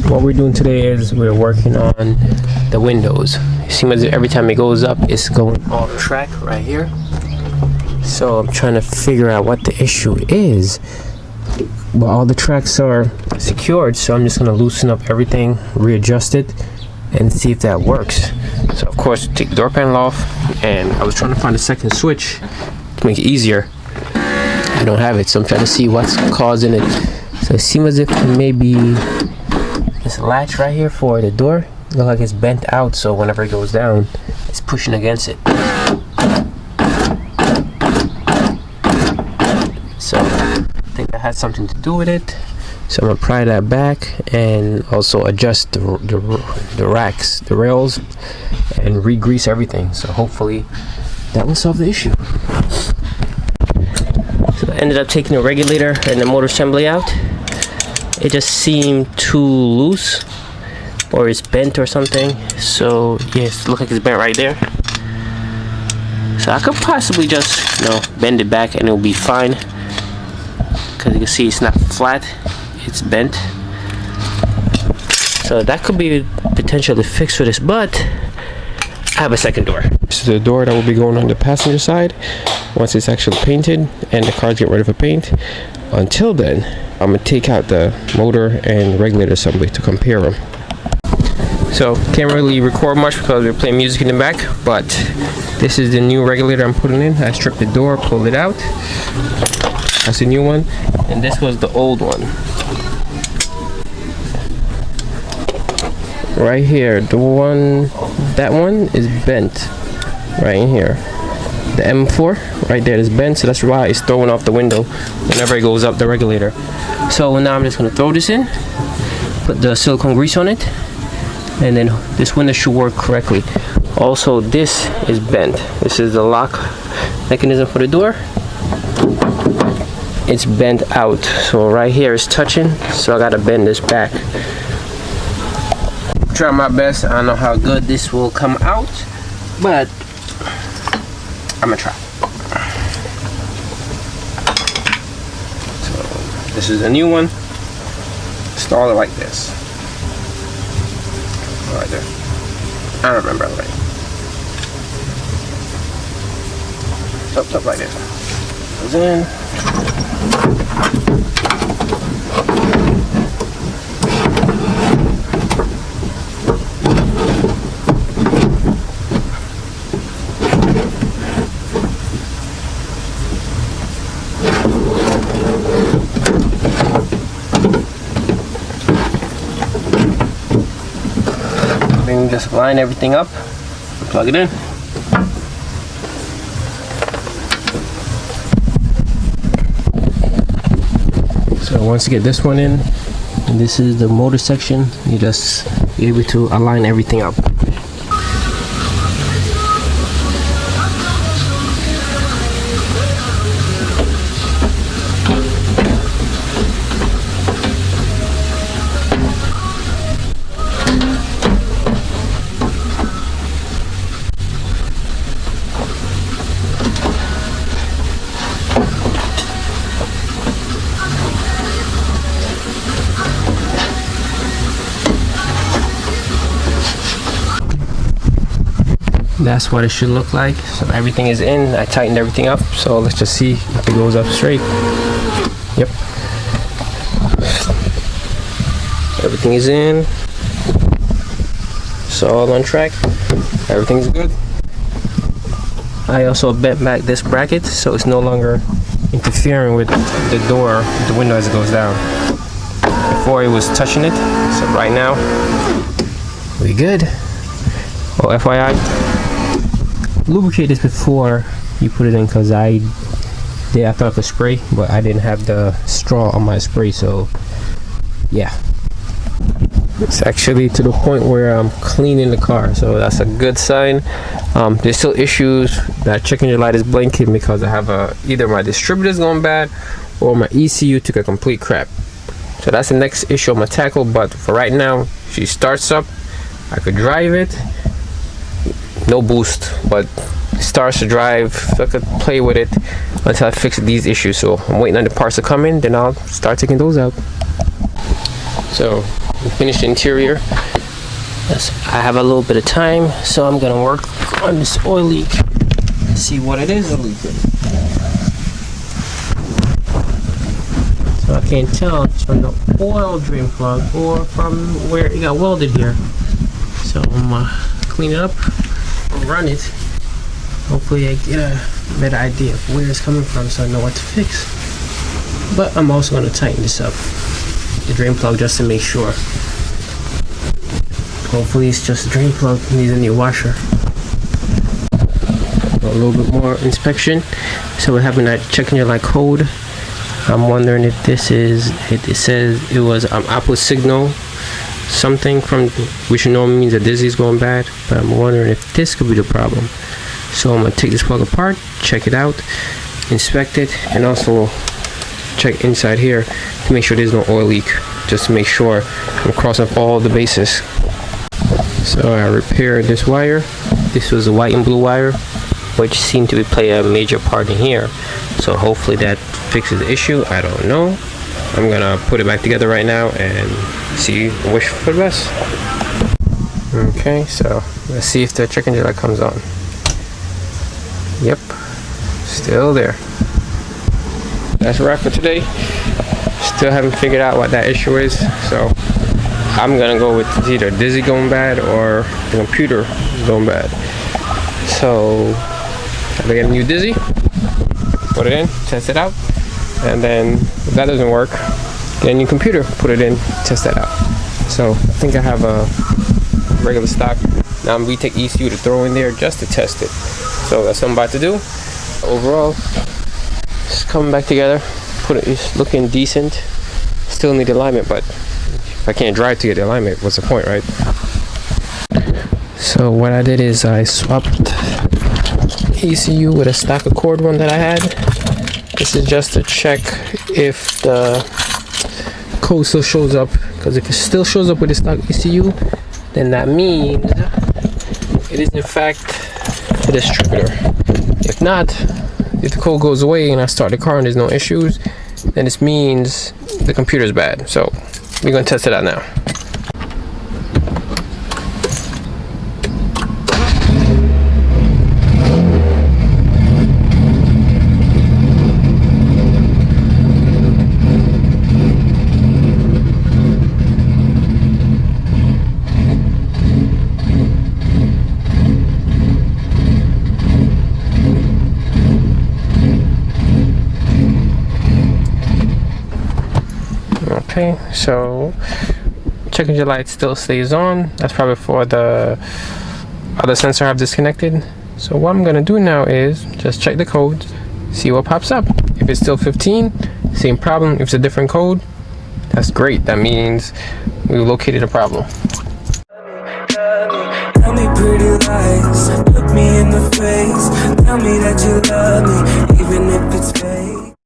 what we're doing today is we're working on the windows. It seems as every time it goes up, it's going off track right here. So I'm trying to figure out what the issue is. But all the tracks are secured, so I'm just gonna loosen up everything, readjust it, and see if that works. So of course, take the door panel off, and I was trying to find a second switch to make it easier. I don't have it, so I'm trying to see what's causing it. So it seems as if maybe this latch right here for the door looks like it's bent out, so whenever it goes down, it's pushing against it. So I think that has something to do with it. So I'm gonna pry that back and also adjust the racks, the rails, and re-grease everything. So hopefully that will solve the issue. So I ended up taking the regulator and the motor assembly out. It just seemed too loose, or it's bent or something. So yes, it looks like it's bent right there. So I could possibly just, bend it back and it'll be fine. Because you can see it's not flat, it's bent. So that could be potentially fixed for this, but I have a second door. This is the door that will be going on the passenger side once it's actually painted and the cars get ready for paint. Until then, I'm gonna take out the motor and regulator assembly to compare them. So can't really record much because we're playing music in the back, but this is the new regulator I'm putting in. I stripped the door, pulled it out. That's the new one, and this was the old one. Right here, that one is bent right in here. The M4 right there is bent, so that's why it's throwing off the window whenever it goes up the regulator. So now I'm just gonna throw this in, put the silicone grease on it, and then this window should work correctly. Also, this is bent. This is the lock mechanism for the door. It's bent out, so right here is touching, so I gotta bend this back. Try my best. I don't know how good this will come out, but I'm gonna try. So this is a new one. Install it like this. Right there. I don't remember right. Up like this. Goes in. Then just line everything up, plug it in. So once you get this one in, and this is the motor section, you just be able to align everything up. That's what it should look like. So everything is in. I tightened everything up, so let's just see if it goes up straight. Yep, everything is in, so all on track, everything's good. I also bent back this bracket so it's no longer interfering with the door, the window as it goes down. Before it was touching it, so right now we good. Oh, FYI, lubricate this before you put it in, because I thought of a spray, but I didn't have the straw on my spray, so yeah. It's actually to the point where I'm cleaning the car, so that's a good sign. There's still issues that check engine light is blinking because I have either my distributor's going bad or my ECU took a complete crap. So that's the next issue I'm gonna tackle, but for right now, she starts up. I could drive it, no boost, but it starts to drive, so I could play with it until I fix these issues. So I'm waiting on the parts to come in, then I'll start taking those out. So finish the interior. I have a little bit of time, so I'm gonna work on this oil leak. See what it is leaking. So I can't tell it's from the oil drain plug or from where it got welded here. So I'm gonna clean it up, run it. Hopefully I get a better idea of where it's coming from so I know what to fix. But I'm also gonna tighten this up, the drain plug, just to make sure. Hopefully it's just a drain plug, needs a new washer. A little bit more inspection. So we're having that check engine light code. I'm wondering if this is, it says it was output signal something from, which normally means that this is going bad, but I'm wondering if this could be the problem. So I'm gonna take this plug apart, check it out, inspect it, and also check inside here to make sure there's no oil leak, just to make sure I'm crossing off all the bases. So I repaired this wire. This was a white and blue wire, which seemed to play a major part in here. So hopefully that fixes the issue. I don't know. I'm gonna put it back together right now and see, wish for the best. Okay, so let's see if the check engine light comes on. Yep, still there. That's a wrap for today. Still haven't figured out what that issue is, so I'm gonna go with either dizzy going bad or the computer going bad. So I get a new dizzy, put it in, test it out, and then if that doesn't work, get a new computer, put it in, test that out. So I think I have a regular stock. Now I'm retake ECU to throw in there just to test it. So that's what I'm about to do. Overall, it's coming back together. It's looking decent. Still need alignment, but if I can't drive to get the alignment, what's the point, right? So what I did is I swapped ECU with a stock Accord one that I had. This is just to check if the code still shows up, because if it still shows up with the stock ECU, then that means it is in fact a distributor. If not, if the code goes away and I start the car and there's no issues, then this means the computer's bad. So we're gonna test it out now. Okay, so check engine light still stays on. That's probably for the other sensor I've disconnected. So what I'm gonna do now is just check the code, see what pops up. If it's still 15, same problem. If it's a different code, that's great. That means we located a problem. Tell me pretty lies, look me in the face, tell me that you love me, even if it's fake.